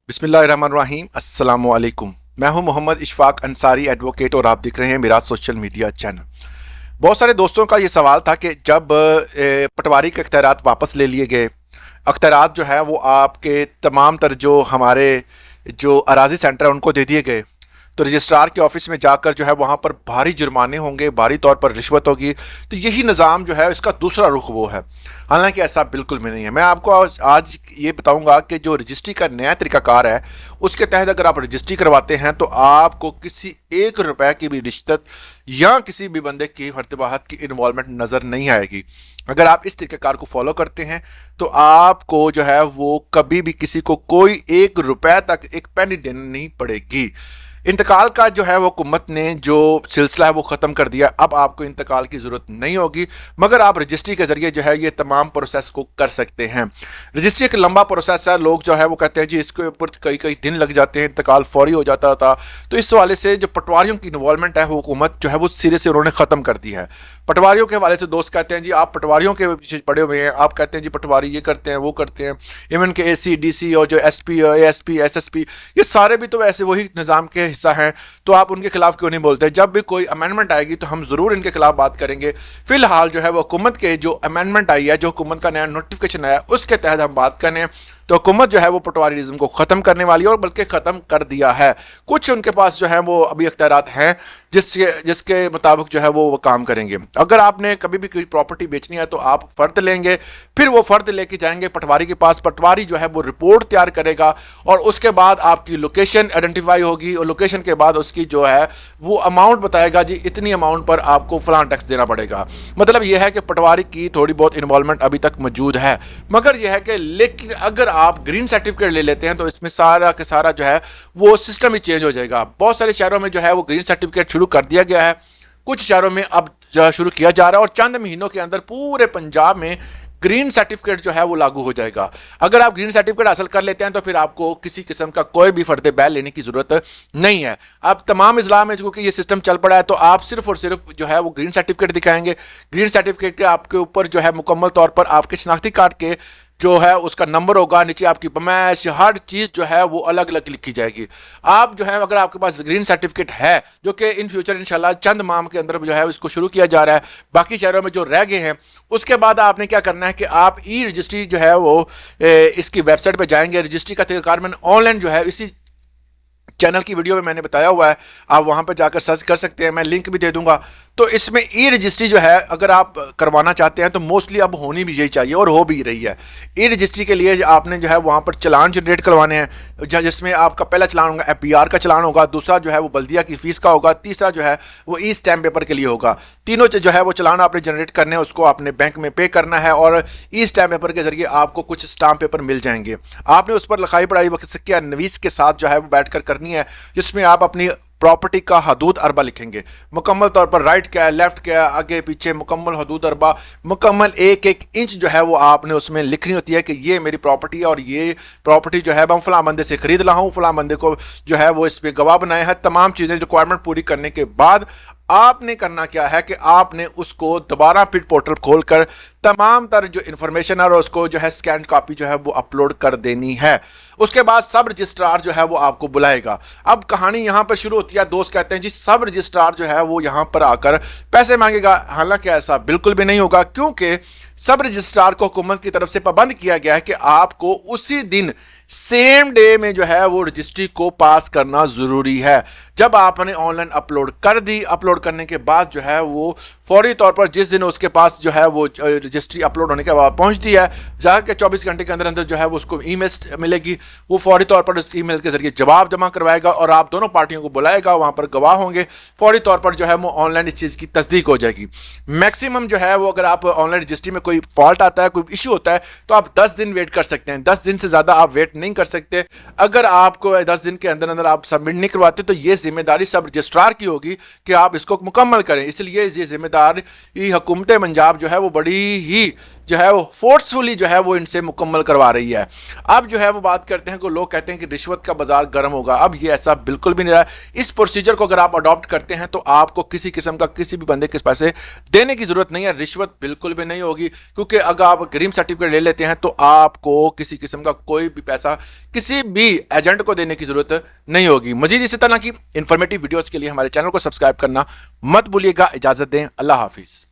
बिस्मिल्लाहिर्रहमानिर्रहीम अस्सलामुअलैकुम। मैं हूं मोहम्मद इशफाक अंसारी एडवोकेट और आप देख रहे हैं मेरा सोशल मीडिया चैनल। बहुत सारे दोस्तों का ये सवाल था कि जब पटवारी के अख्तियारात वापस ले लिए गए, अख्तियारात जो है वो आपके तमाम तर जो हमारे जो अराजी सेंटर है उनको दे दिए गए, तो रजिस्ट्रार के ऑफिस में जाकर जो है वहाँ पर भारी जुर्माने होंगे, भारी तौर पर रिश्वत होगी। तो यही निज़ाम जो है इसका दूसरा रुख वो है। हालांकि ऐसा बिल्कुल भी नहीं है। मैं आपको आज ये बताऊंगा कि जो रजिस्ट्री का नया तरीकाकार है उसके तहत अगर आप रजिस्ट्री करवाते हैं तो आपको किसी एक रुपए की भी रिश्वत या किसी भी बंदे की फर्तबाहत की इन्वॉल्वमेंट नज़र नहीं आएगी। अगर आप इस तरीक़ाकार को फॉलो करते हैं तो आपको जो है वो कभी भी किसी को कोई एक रुपए तक एक पेनी देनी नहीं पड़ेगी। इंतकाल का जो है वो हुकूमत ने जो सिलसिला है वो ख़त्म कर दिया। अब आपको इंतकाल की ज़रूरत नहीं होगी, मगर आप रजिस्ट्री के ज़रिए जो है ये तमाम प्रोसेस को कर सकते हैं। रजिस्ट्री एक लंबा प्रोसेस है। लोग जो है वो कहते हैं जी इसके ऊपर कई कई दिन लग जाते हैं, इंतकाल फौरी हो जाता था। तो इस हवाले से जो पटवारियों की इन्वॉल्वमेंट है वो हुकूमत जो है वो सिरे से उन्होंने ख़त्म कर दी है। पटवारियों के हवाले से दोस्त कहते हैं जी आप पटवारियों के पीछे पड़े हुए हैं, आप कहते हैं जी पटवारी ये करते हैं वो करते हैं। इवन के AC DC और जो SP ASP SSP ये सारे भी तो ऐसे वही निज़ाम के हिस्सा हैं। तो आप उनके खिलाफ क्यों नहीं बोलते? जब भी कोई अमेंडमेंट आएगी तो हम ज़रूर इनके खिलाफ बात करेंगे। फिलहाल जो है वो हुकूमत के जो अमेंडमेंट आई है, जो हुकूमत का नया नोटिफिकेशन आया उसके तहत हम बात करें तो हुकूमत जो है वो पटवारीज़म को ख़त्म करने वाली है और बल्कि ख़त्म कर दिया है। कुछ उनके पास जो है वो अभी अख्तियारात हैं जिसके मुताबिक जो है वो काम करेंगे। अगर आपने कभी भी कोई प्रॉपर्टी बेचनी है तो आप फ़र्द लेंगे, फिर वो फ़र्द लेके जाएंगे पटवारी के पास। पटवारी जो है वो रिपोर्ट तैयार करेगा और उसके बाद आपकी लोकेशन आइडेंटिफाई होगी और लोकेशन के बाद उसकी जो है वो अमाउंट बताएगा जी इतनी अमाउंट पर आपको फलां टैक्स देना पड़ेगा। मतलब यह है कि पटवारी की थोड़ी बहुत इन्वॉल्वमेंट अभी तक मौजूद है, मगर यह है कि लेकिन अगर आप ग्रीन सर्टिफिकेट ले लेते हैं तो इसमें सारा के सारा जो है वो सिस्टम ही चेंज हो जाएगा। बहुत सारे शहरों में जो है वो ग्रीन सर्टिफिकेट शुरू कर दिया गया है, कुछ शहरों में अब शुरू किया जा रहा है और चंद महीनों के अंदर पूरे पंजाब में ग्रीन सर्टिफिकेट जो है वो लागू हो जाएगा। अगर आप ग्रीन सर्टिफिकेट हासिल कर लेते हैं तो फिर आपको किसी किस्म का कोई भी फर्द बैल लेने की जरूरत नहीं है। अब तमाम इजला में क्योंकि ये सिस्टम चल पड़ा है तो आप सिर्फ और सिर्फ जो है वो ग्रीन सर्टिफिकेट दिखाएंगे। ग्रीन सर्टिफिकेट के आपके ऊपर जो है मुकम्मल तौर पर आपके शनाख्ती कार्ड के जो है उसका नंबर होगा, नीचे आपकी पैमाइश, हर चीज़ जो है वो अलग अलग लिखी जाएगी। आप जो है अगर आपके पास ग्रीन सर्टिफिकेट है, जो कि इन फ्यूचर इंशाल्लाह चंद माह के अंदर जो है इसको शुरू किया जा रहा है, बाकी शहरों में जो रह गए हैं, उसके बाद आपने क्या करना है कि आप ई रजिस्ट्री जो है वो इसकी वेबसाइट पर जाएंगे। रजिस्ट्री का तरीकाकार मैंने ऑनलाइन जो है इसी चैनल की वीडियो में मैंने बताया हुआ है, आप वहां पर जाकर सर्च कर सकते हैं, मैं लिंक भी दे दूंगा। तो इसमें ई रजिस्ट्री जो है अगर आप करवाना चाहते हैं तो मोस्टली अब होनी भी यही चाहिए और हो भी रही है। ई रजिस्ट्री के लिए आपने जो है वहाँ पर चलान जनरेट करवाने हैं, जिसमें आपका पहला चलान होगा FBR का चलान होगा, दूसरा जो है वो बल्दिया की फीस का होगा, तीसरा जो है वो ई स्टैम्प पेपर के लिए होगा। तीनों जो है वो चलान आपने जनरेट करने हैं, उसको आपने बैंक में पे करना है और ई स्टैम्प पेपर के जरिए आपको कुछ स्टाम्प पेपर मिल जाएंगे। आपने उस पर लिखाई पढ़ाई वक्त नवीस के साथ जो है वो बैठ कर करनी है, जिसमें आप अपनी प्रॉपर्टी का हदूद अरबा लिखेंगे। मुकम्मल तौर पर राइट क्या है, लेफ्ट क्या है, आगे पीछे मुकम्मल हदूद अरबा, मुकम्मल एक एक इंच जो है वो आपने उसमें लिखनी होती है कि ये मेरी प्रॉपर्टी है और ये प्रॉपर्टी जो है मैं फलां बंदे से खरीद रहा हूँ, फलां बंदे को जो है वो इस पर गवाह बनाया है। तमाम चीज़ें रिक्वायरमेंट पूरी करने के बाद आपने करना क्या है कि आपने उसको दोबारा फिर पोर्टल खोलकर तमाम तर जो इन्फॉर्मेशन है और उसको जो है स्कैन कॉपी जो है वो अपलोड कर देनी है। उसके बाद सब रजिस्ट्रार जो है वो आपको बुलाएगा। अब कहानी यहां पर शुरू होती है। दोस्त कहते हैं जी सब रजिस्ट्रार जो है वो यहां पर आकर पैसे मांगेगा। हालांकि ऐसा बिल्कुल भी नहीं होगा, क्योंकि सब रजिस्ट्रार को हुकूमत की तरफ से पाबंद किया गया है कि आपको उसी दिन सेम डे में जो है वो रजिस्ट्री को पास करना जरूरी है। जब आपने ऑनलाइन अपलोड कर दी, अपलोड करने के बाद जो है वो फौरी तौर पर जिस दिन उसके पास जो है वो रजिस्ट्री अपलोड होने के बाद पहुंचती है, जाकर 24 घंटे के अंदर अंदर जो है वो उसको ईमेल मिलेगी। वो फौरी तौर पर उस ईमेल के जरिए जवाब जमा करवाएगा और आप दोनों पार्टियों को बुलाएगा, वहां पर गवाह होंगे। फौरी तौर पर जो है वो ऑनलाइन इस चीज़ की तस्दीक हो जाएगी। मैक्सिमम जो है वो अगर आप ऑनलाइन रजिस्ट्री में कोई फॉल्ट आता है, कोई इशू होता है, तो आप 10 दिन वेट कर सकते हैं। 10 दिन से ज़्यादा आप वेट नहीं कर सकते। अगर आपको 10 दिन के अंदर अंदर आप सबमिट नहीं करवाते तो ये जिम्मेदारी सब रजिस्ट्रार की होगी कि आप इसको मुकम्मल करें। इसलिए ये जिम्मेदारी हुकूमत पंजाब जो है वो बड़ी ही जो है वो फोर्सफुली जो है वो इनसे मुकम्मल करवा रही है। अब जो है वो बात करते हैं कि लोग कहते हैं कि रिश्वत का बाजार गर्म होगा। अब ये ऐसा बिल्कुल भी नहीं रहा। इस प्रोसीजर को अगर आप अडॉप्ट करते हैं तो आपको किसी किस्म का किसी भी बंदे के पैसे देने की जरूरत नहीं है, रिश्वत बिल्कुल भी नहीं होगी। क्योंकि अगर आप ग्रीन सर्टिफिकेट ले लेते हैं तो आपको किसी किस्म का कोई भी पैसा किसी भी एजेंट को देने की जरूरत नहीं होगी। मजीद इसी तरह की इंफॉर्मेटिव वीडियोस के लिए हमारे चैनल को सब्सक्राइब करना मत भूलिएगा। इजाजत दें, अल्लाह हाफिज।